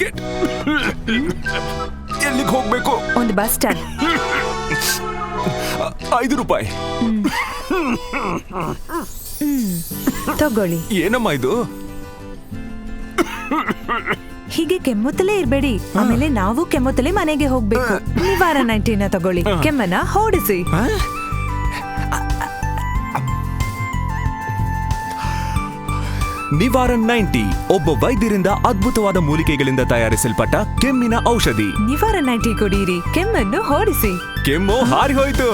Ticket. ಎಲ್ಲಿಗೆ ಹೋಗ್ಬೇಕು? ಒಂದು ಬಸ್ ಸ್ಟ್ಯಾಂಡ್. 5 ರೂಪಾಯಿ. ತಗೊಳ್ಳಿ. ಏನಮ್ಮ ಇದು? ಹೀಗೆ ಕೆಮ್ಮುತ್ತಲೇ ಇರ್ಬೇಡಿ, ಆಮೇಲೆ ನಾವು ಕೆಮ್ಮುತ್ತಲೇ ಮನೆಗೆ ಹೋಗ್ಬೇಕು. ನಿವಾರ 90ನ ತಗೊಳ್ಳಿ, ಕೆಮ್ಮನ್ನ ಓಡಿಸಿ. ನಿವಾರನ್ 90 ಒಬ್ಬ ವೈದ್ಯರಿಂದ ಅದ್ಭುತವಾದ ಮೂಲಿಕೆಗಳಿಂದ ತಯಾರಿಸಲ್ಪಟ್ಟ ಕೆಮ್ಮಿನ ಔಷಧಿ. ನಿವಾರ 90 ಕುಡಿಯಿರಿ, ಕೆಮ್ಮನ್ನು ಓಡಿಸಿ. ಕೆಮ್ಮು ಹಾರಿ ಹೋಯ್ತು.